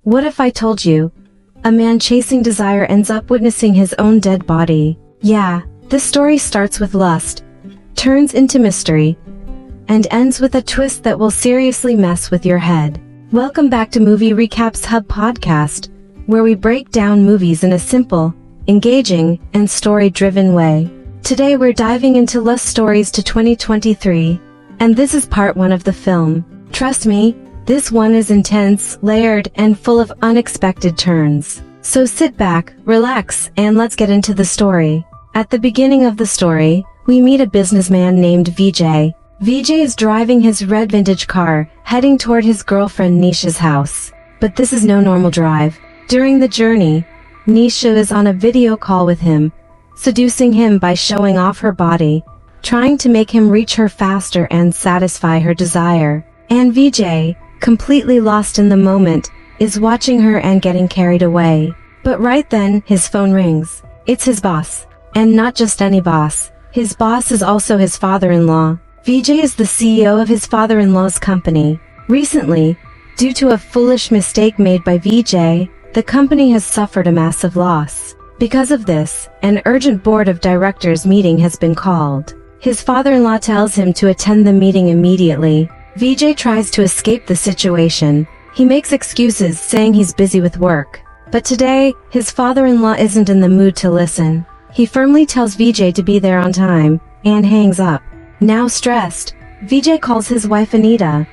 What if I told you? A man chasing desire ends up witnessing his own dead body. Yeah, this story starts with lust, turns into mystery, and ends with a twist that will seriously mess with your head. Welcome back to Movie Recaps Hub Podcast, where we break down movies in a simple, engaging, and story-driven way. Today we're diving into Lust Stories to 2023, and this is part 1 of the film. Trust me, this one is intense, layered, and full of unexpected turns. So sit back, relax, and let's get into the story. At the beginning of the story, we meet a businessman named Vijay. Vijay is driving his red vintage car, heading toward his girlfriend Nisha's house. But this is no normal drive. During the journey, Nisha is on a video call with him, seducing him by showing off her body, trying to make him reach her faster and satisfy her desire. And Vijay, completely lost in the moment, is watching her and getting carried away. But right then, his phone rings. It's his boss. And not just any boss. His boss is also his father-in-law. Vijay is the CEO of his father-in-law's company. Recently, due to a foolish mistake made by Vijay, the company has suffered a massive loss. Because of this, an urgent board of directors meeting has been called. His father-in-law tells him to attend the meeting immediately. Vijay tries to escape the situation. He makes excuses saying he's busy with work. But today, his father-in-law isn't in the mood to listen. He firmly tells Vijay to be there on time, and hangs up. Now stressed, Vijay calls his wife Anita,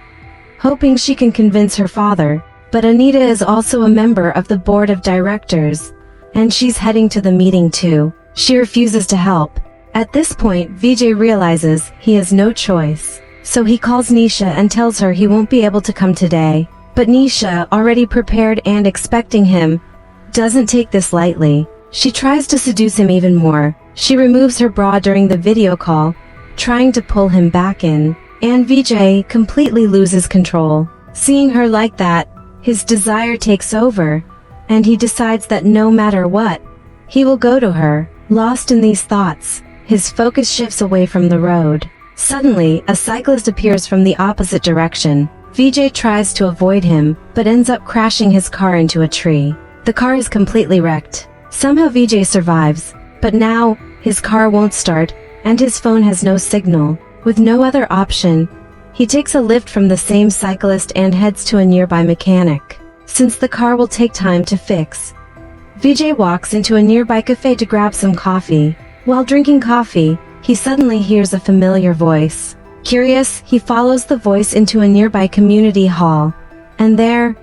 hoping she can convince her father. But Anita is also a member of the board of directors, and she's heading to the meeting too. She refuses to help. At this point, Vijay realizes he has no choice. So he calls Nisha and tells her he won't be able to come today. But Nisha, already prepared and expecting him, doesn't take this lightly. She tries to seduce him even more. She removes her bra during the video call, trying to pull him back in. And Vijay completely loses control. Seeing her like that, his desire takes over, and he decides that no matter what, he will go to her. Lost in these thoughts, his focus shifts away from the road. Suddenly, a cyclist appears from the opposite direction. Vijay tries to avoid him, but ends up crashing his car into a tree. The car is completely wrecked. Somehow Vijay survives, but now, his car won't start, and his phone has no signal. With no other option, he takes a lift from the same cyclist and heads to a nearby mechanic. Since the car will take time to fix, Vijay walks into a nearby cafe to grab some coffee. While drinking coffee, he suddenly hears a familiar voice. Curious, he follows the voice into a nearby community hall. And there,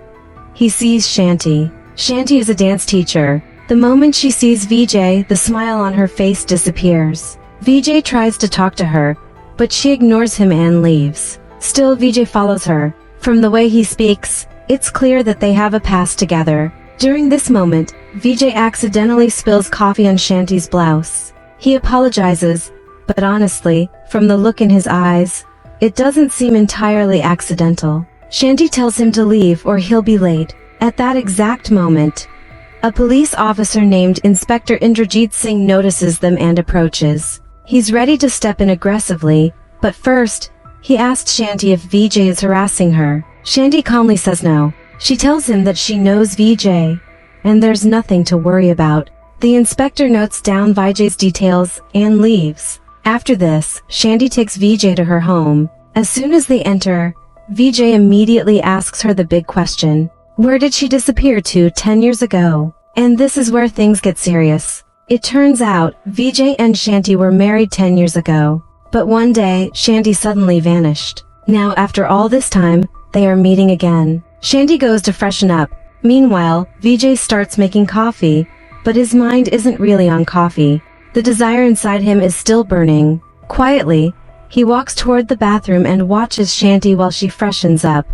he sees Shanti. Shanti is a dance teacher. The moment she sees Vijay, the smile on her face disappears. Vijay tries to talk to her, but she ignores him and leaves. Still, Vijay follows her. From the way he speaks, it's clear that they have a past together. During this moment, Vijay accidentally spills coffee on Shanti's blouse. He apologizes, but honestly, from the look in his eyes, it doesn't seem entirely accidental. Shanti tells him to leave or he'll be late. At that exact moment, a police officer named Inspector Indrajit Singh notices them and approaches. He's ready to step in aggressively, but first, he asks Shanti if Vijay is harassing her. Shanti calmly says no. She tells him that she knows Vijay, and there's nothing to worry about. The inspector notes down Vijay's details and leaves. After this, Shanti takes Vijay to her home. As soon as they enter, Vijay immediately asks her the big question. Where did she disappear to 10 years ago? And this is where things get serious. It turns out, Vijay and Shanti were married 10 years ago. But one day, Shanti suddenly vanished. Now after all this time, they are meeting again. Shanti goes to freshen up. Meanwhile, Vijay starts making coffee, but his mind isn't really on coffee. The desire inside him is still burning. Quietly, he walks toward the bathroom and watches Shanti while she freshens up,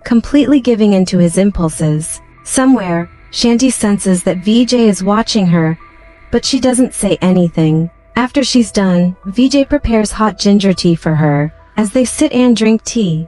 completely giving in to his impulses. Somewhere, Shanti senses that Vijay is watching her, but she doesn't say anything. After she's done, Vijay prepares hot ginger tea for her. As they sit and drink tea,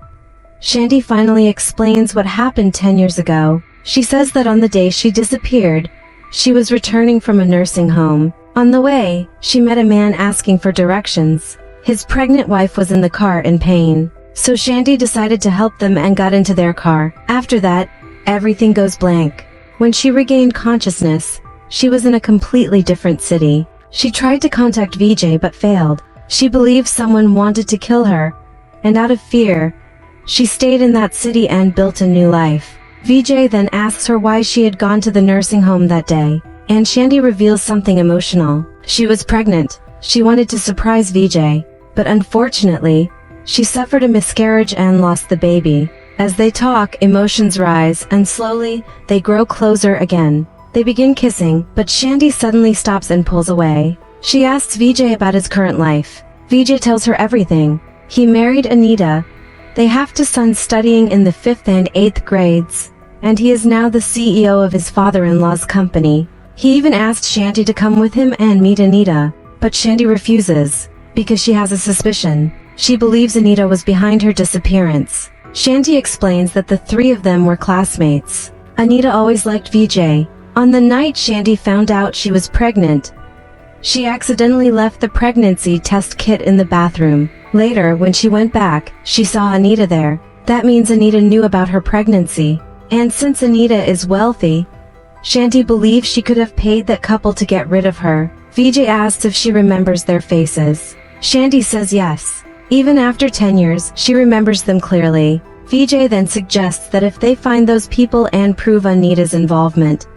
Shanti finally explains what happened 10 years ago. She says that on the day she disappeared, she was returning from a nursing home. On the way, she met a man asking for directions. His pregnant wife was in the car in pain, so Shanti decided to help them and got into their car. After that, everything goes blank. When she regained consciousness, she was in a completely different city. She tried to contact Vijay but failed. She believed someone wanted to kill her, and out of fear, she stayed in that city and built a new life. Vijay then asks her why she had gone to the nursing home that day, and Shanti reveals something emotional. She was pregnant. She wanted to surprise Vijay, but unfortunately, she suffered a miscarriage and lost the baby. As they talk, emotions rise, and slowly, they grow closer again. They begin kissing, but Shanti suddenly stops and pulls away. She asks Vijay about his current life. Vijay tells her everything. He married Anita. They have two sons studying in the 5th and 8th grades, and he is now the CEO of his father-in-law's company. He even asked Shanti to come with him and meet Anita, but Shanti refuses, because she has a suspicion. She believes Anita was behind her disappearance. Shanti explains that the three of them were classmates. Anita always liked Vijay. On the night Shanti found out she was pregnant, she accidentally left the pregnancy test kit in the bathroom. Later, when she went back, she saw Anita there. That means Anita knew about her pregnancy. And since Anita is wealthy, Shanti believes she could have paid that couple to get rid of her. Vijay asks if she remembers their faces. Shanti says yes. Even after 10 years, she remembers them clearly. Vijay then suggests that if they find those people and prove Anita's involvement,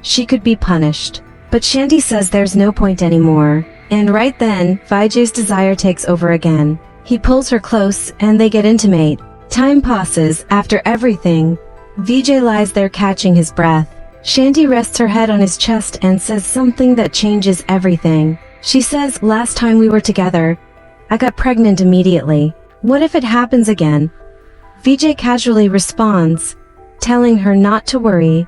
she could be punished. But Shanti says there's no point anymore. And right then, Vijay's desire takes over again. He pulls her close, and they get intimate. Time passes. After everything, Vijay lies there catching his breath. Shanti rests her head on his chest and says something that changes everything. She says, "Last time we were together, I got pregnant immediately. What if it happens again?" Vijay casually responds, telling her not to worry,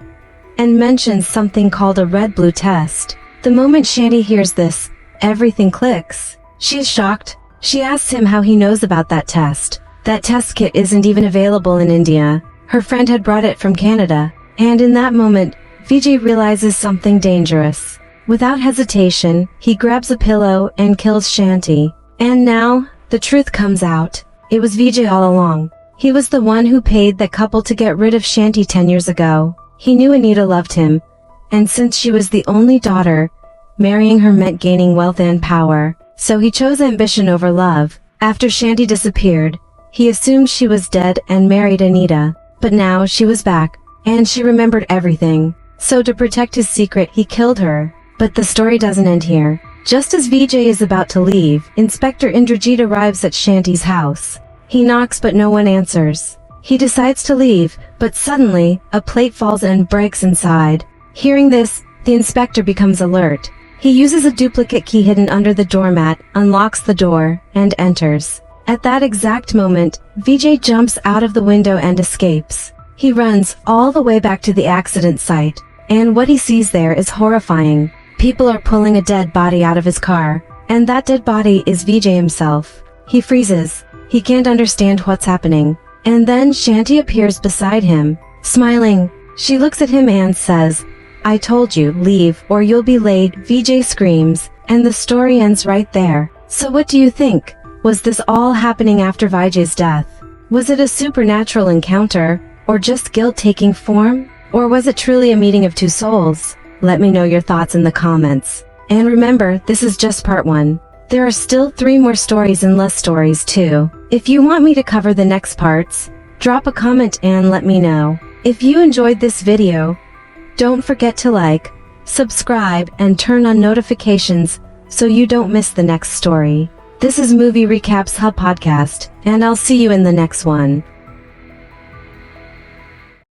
and mentions something called a red-blue test. The moment Shanti hears this, everything clicks. She is shocked. She asks him how he knows about that test. That test kit isn't even available in India. Her friend had brought it from Canada. And in that moment, Vijay realizes something dangerous. Without hesitation, he grabs a pillow and kills Shanti. And now, the truth comes out. It was Vijay all along. He was the one who paid the couple to get rid of Shanti 10 years ago. He knew Anita loved him, and since she was the only daughter, marrying her meant gaining wealth and power, so he chose ambition over love. After Shanti disappeared, he assumed she was dead and married Anita, but now she was back, and she remembered everything. So to protect his secret, he killed her. But the story doesn't end here. Just as Vijay is about to leave, Inspector Indrajit arrives at Shanti's house. He knocks but no one answers. He decides to leave, but suddenly, a plate falls and breaks inside. Hearing this, the inspector becomes alert. He uses a duplicate key hidden under the doormat, unlocks the door, and enters. At that exact moment, Vijay jumps out of the window and escapes. He runs all the way back to the accident site, and what he sees there is horrifying. People are pulling a dead body out of his car, and that dead body is Vijay himself. He freezes. He can't understand what's happening. And then Shanti appears beside him, smiling. She looks at him and says, "I told you, leave or you'll be late." Vijay screams, and the story ends right there. So what do you think? Was this all happening after Vijay's death? Was it a supernatural encounter, or just guilt taking form? Or was it truly a meeting of two souls? Let me know your thoughts in the comments. And remember, this is just part 1. There are still 3 more stories and less stories too. If you want me to cover the next parts, drop a comment and let me know. If you enjoyed this video, don't forget to like, subscribe, and turn on notifications so you don't miss the next story. This is Movie Recaps Hub Podcast, and I'll see you in the next one.